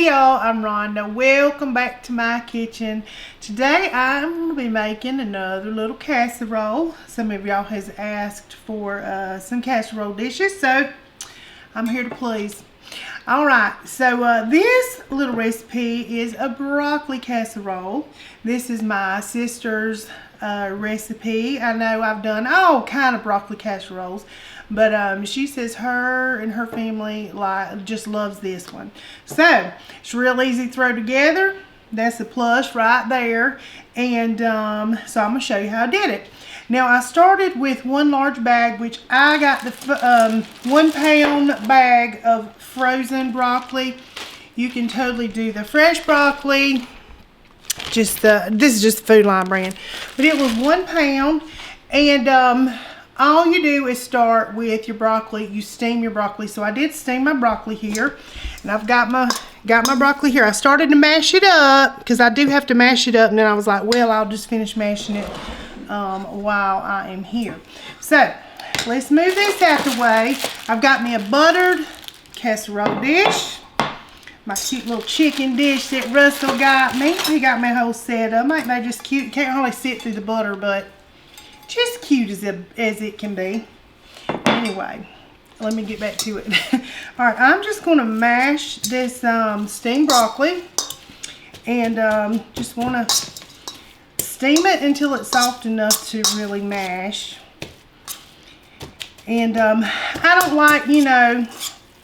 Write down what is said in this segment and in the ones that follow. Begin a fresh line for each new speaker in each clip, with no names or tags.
Hey y'all, I'm Rhonda. Welcome back to my kitchen. Today I'm going to be making another little casserole. Some of y'all has asked for some casserole dishes, so I'm here to please. Alright, so this little recipe is a broccoli casserole. This is my sister's recipe. I know I've done all kind of broccoli casseroles, but she says her and her family just loves this one. So it's real easy to throw together. That's a plus right there. And so I'm going to show you how I did it. Now I started with one large bag, which I got the 1 pound bag of frozen broccoli. You can totally do the fresh broccoli. This is just the Food Line brand, but it was 1 pound, and all you do is start with your broccoli. You steam your broccoli. So I did steam my broccoli here, and I've got my broccoli here. I started to mash it up because I do have to mash it up, and then I was like, well, I'll just finish mashing it while I am here. So let's move this out the way. I've got me a buttered casserole dish. My cute little chicken dish that Russell got me. He got me a whole set of them. Ain't they just cute? Can't hardly sit through the butter, but just cute as it can be. Anyway, let me get back to it. All right, I'm just going to mash this steamed broccoli, and just want to steam it until it's soft enough to really mash. And I don't like, you know,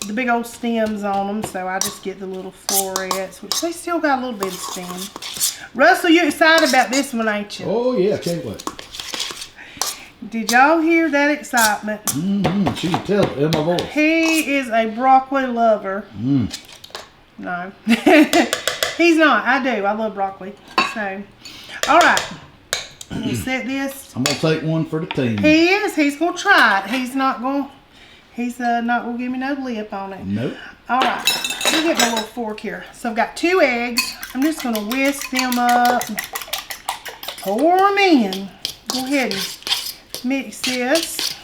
the big old stems on them, so I just get the little florets, which they still got a little bit of stem. Russell, you excited about this one, ain't you?
Oh yeah, can't wait.
Did y'all hear that excitement?
She can tell it in my voice.
He is a broccoli lover. No, he's not. I do. I love broccoli. So, all right. We'll set this. I'm
gonna take one for the team.
He is. He's gonna try it. He's not gonna give me no lip on it.
Nope.
All right. Let me get my little fork here. So I've got 2 eggs. I'm just gonna whisk them up. Pour them in. Go ahead and mix this.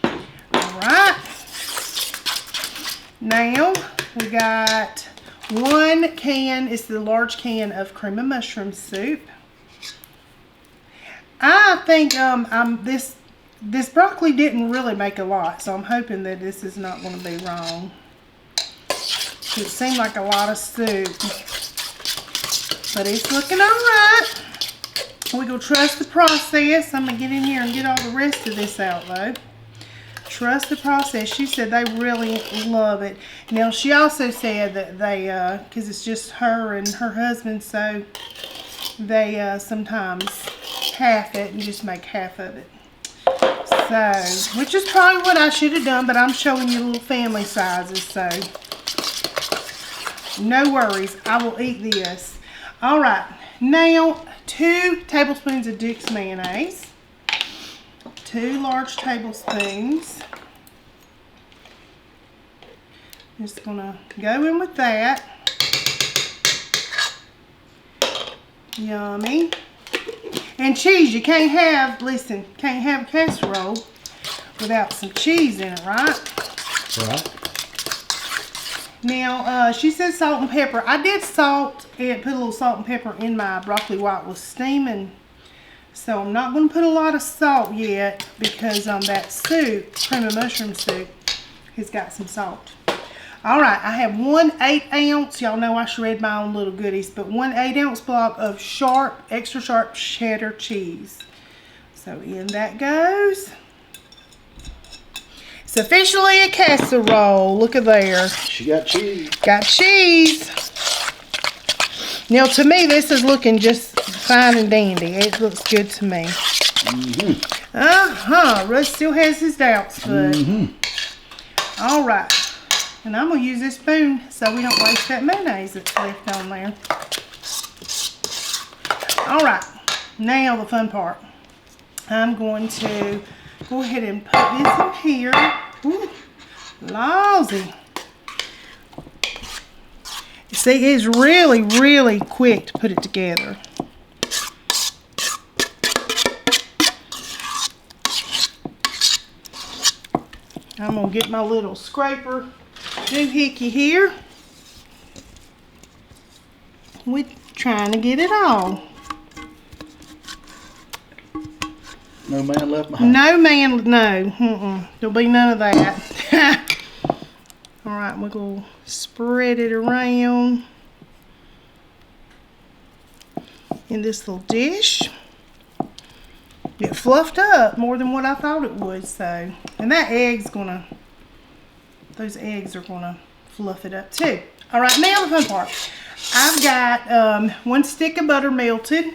All right. Now we got 1 can. It's the large can of cream of mushroom soup. I think this broccoli didn't really make a lot, so I'm hoping that this is not going to be wrong. It seemed like a lot of soup, but it's looking all right. We're going to trust the process. I'm going to get in here and get all the rest of this out, though. Trust the process. She said they really love it. Now, she also said that they, because it's just her and her husband, so they sometimes half it and just make half of it. So, which is probably what I should have done, but I'm showing you little family sizes, so no worries. I will eat this. All right. Now, 2 tablespoons of DUKES mayonnaise. 2 large tablespoons. Just gonna go in with that. Yummy. And cheese. You can't have, listen, can't have a casserole without some cheese in it, right?
Right.
Now, she says salt and pepper. I did salt and put a little salt and pepper in my broccoli while it was steaming. So I'm not going to put a lot of salt yet because that soup, cream of mushroom soup, has got some salt. All right, I have 1 8-ounce. Y'all know I shred my own little goodies, but 1 8-ounce block of sharp, extra sharp cheddar cheese. So in that goes. It's officially a casserole. Look at there.
She got cheese.
Got cheese. Now, to me, this is looking just fine and dandy. It looks good to me. Russ still has his doubts, but all right. And I'm going to use this spoon so we don't waste that mayonnaise that's left on there. All right. Now the fun part. I'm going to go ahead and put this in here. Ooh, lousy. See, it's really, really quick to put it together. I'm going to get my little scraper doohickey here. with trying to get it all.
No man left behind.
No man, no. There'll be none of that. All right, we're going to spread it around in this little dish. It fluffed up more than what I thought it would, so. And that egg's gonna, those eggs are gonna fluff it up too. All right, now the fun part. I've got 1 stick of butter melted.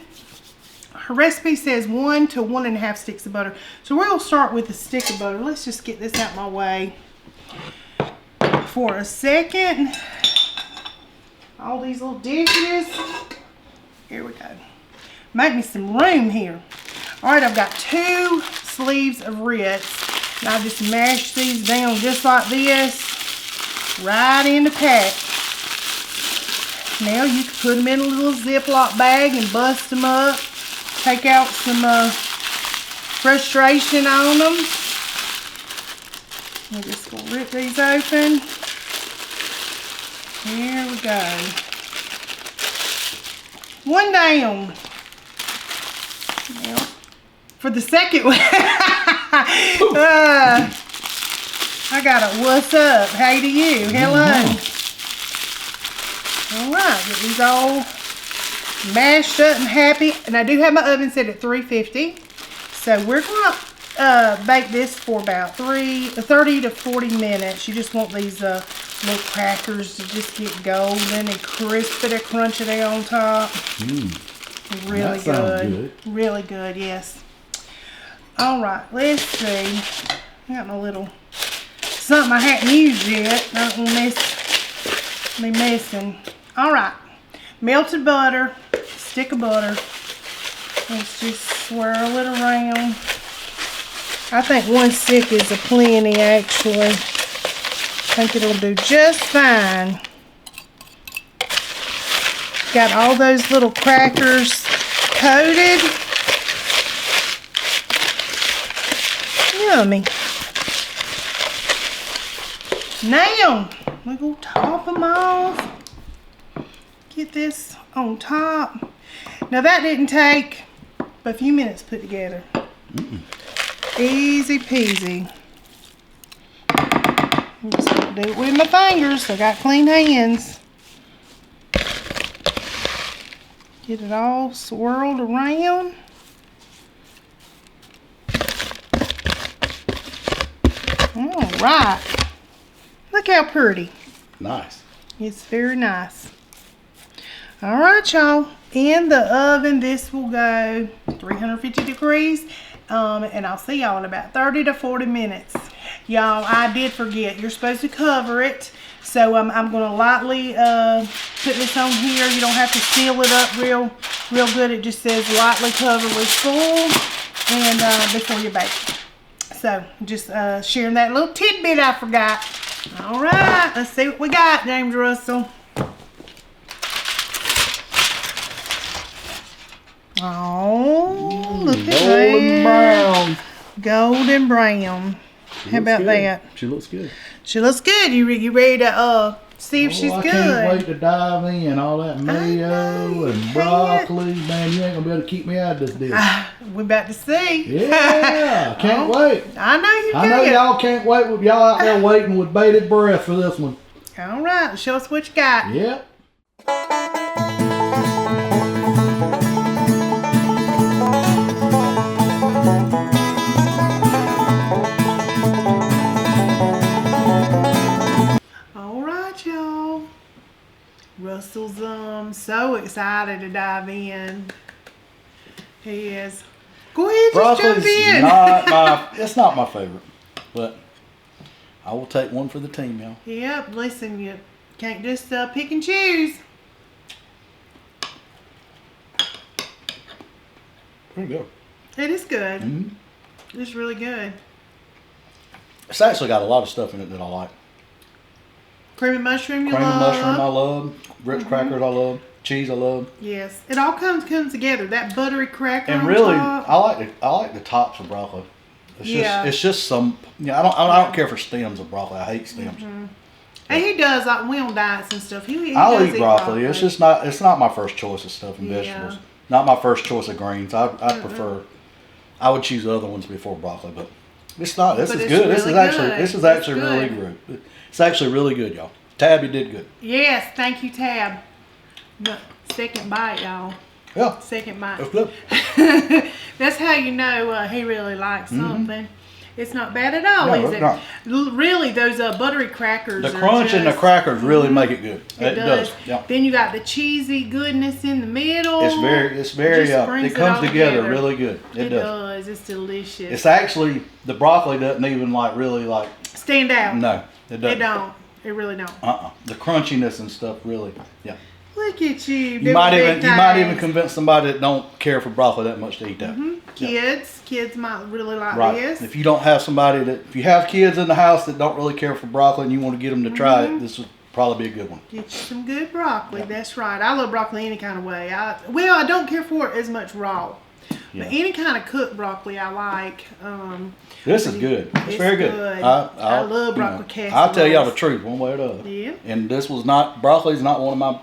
Her recipe says 1 to 1.5 sticks of butter. So we're gonna start with a stick of butter. Let's just get this out my way for a second. All these little dishes. Here we go. Make me some room here. All right, I've got 2 sleeves of Ritz. And I just mash these down just like this, right in the pack. Now you can put them in a little Ziploc bag and bust them up. Take out some frustration on them. I'm just gonna rip these open. Here we go. 1 down. Now, for the second one, I got a what's up? Hey to you. Hello. All right, get these all mashed up and happy. And I do have my oven set at 350. So we're going to bake this for about 30 to 40 minutes. You just want these little crackers to just get golden and crispy and crunchy on top. Really good. Really good, yes. All right, let's see. I got my little something I hadn't used yet. I don't want to be messing. All right, melted butter, stick of butter. Let's just swirl it around. I think 1 stick is a plenty, actually. I think it'll do just fine. Got all those little crackers coated. Yummy. Now, we're going to top them off. Get this on top. Now that didn't take but a few minutes to put together. Easy peasy. I'm just going to do it with my fingers. I got clean hands. Get it all swirled around. All right. Look how pretty.
Nice.
It's very nice. All right, y'all. In the oven, this will go 350 degrees. And I'll see y'all in about 30 to 40 minutes. Y'all, I did forget. You're supposed to cover it. So I'm going to lightly put this on here. You don't have to seal it up real good. It just says lightly cover with foil and before you bake. So just sharing that little tidbit I forgot. All right, let's see what we got, James Russell. Oh, look at that.
Golden brown.
Golden brown. How about that?
She looks good.
She looks good. You ready to see if she's
I
good?
can't wait to dive in. All that mayo and broccoli. Man, you ain't going to be able to keep me out of this dish.
We're about to see.
Yeah, can't wait.
I know you can.
I know y'all can't wait with y'all out there waiting with bated breath for this one.
All right, show us what you got.
Yep.
All right, y'all. Russell's so excited to dive in. He is. Go ahead, just jump in.
It's not my favorite, but I will take one for the team, y'all.
Yep, listen, you can't just pick and choose.
Pretty good.
It is good. It's really good.
It's actually got a lot of stuff in it that I like.
Creamy mushroom you
Cream
love.
of mushroom I love. Ritz crackers I love. Cheese I love.
Yes, it all comes together. That buttery cracker
And
on
really,
top.
I like the tops of broccoli. It's just some. I don't care for stems of broccoli. I hate stems.
And he does, like, we on diets and stuff. He
I'll
does
eat broccoli. It's just not. It's not my first choice of stuff and
Yeah.
vegetables. Not my first choice of greens. I prefer. I would choose other ones before broccoli, but it's not. This
But
is
it's
good.
really
This is actually.
good.
This is
It's
actually really
good.
good. It's actually really good, y'all. Tab, you did good.
Yes, thank you, Tab. But second bite, y'all.
Yeah,
Second bite.
that's good.
That's how you know he really likes something. It's not bad at all,
No,
is
it's
it?
not.
Really, those buttery crackers.
The
are
crunch and the
just-
crackers really make it good.
It does.
Yeah.
Then you got the cheesy goodness in the middle.
It's very.
Just brings
It comes
all
together really good.
It
does.
does. It's delicious.
It's actually the broccoli doesn't even really
Stand out.
No, it doesn't.
It don't. It really don't.
The crunchiness and stuff really. Yeah.
Look at you.
You might even convince somebody that don't care for broccoli that much to eat that.
Kids might really like
Right.
this.
If you don't have somebody if you have kids in the house that don't really care for broccoli and you want to get them to try it, this would probably be a good one.
Get you some good broccoli. That's right. I love broccoli any kind of way. I don't care for it as much raw.
Yeah.
But any kind of cooked broccoli I like.
This is good. It's very good.
I love broccoli casserole.
I'll tell y'all the truth, one way or the other.
Yeah.
And broccoli's not one of my,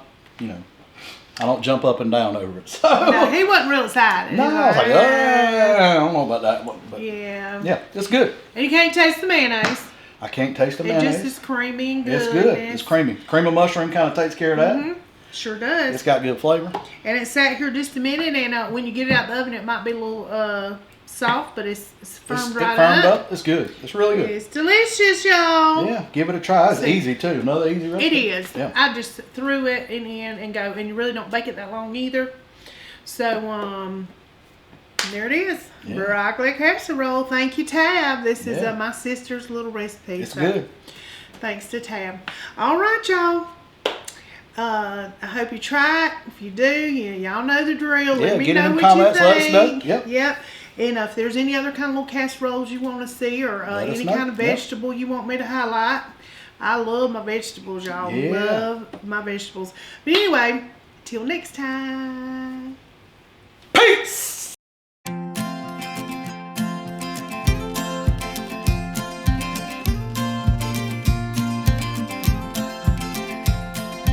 I don't jump up and down over it. So.
No, he wasn't real excited.
No, I was like, I don't know about that one. But
Yeah.
yeah, it's good.
And you can't taste the mayonnaise.
I can't taste the
It
mayonnaise.
just is creamy and good.
It's good. It's creamy. Cream of mushroom kind of takes care of that.
Sure does.
It's got good flavor.
And it sat here just a minute, and when you get it out the oven, it might be a little soft, but it's firmed right
firmed
up.
up. It's good. It's really good.
It's delicious, y'all.
Yeah, give it a try. It's easy too. Another easy recipe.
It is.
Yeah.
I just threw it in and go, and you really don't bake it that long either. So, there it is.
Yeah.
Broccoli casserole. Thank you, Tab. This is
Yeah.
my sister's little recipe.
It's good.
Thanks to Tab. All right, y'all. I hope you try it. If you do, y'all know the drill.
Yeah,
Let me
get
know
in the
what
comments,
you
let us
think.
know. Yep.
And if there's any other kind of little casseroles you want to see, or
Let us
any
know.
kind of vegetable you want me to highlight, I love my vegetables, y'all.
Yeah.
Love my vegetables. But anyway, till next time.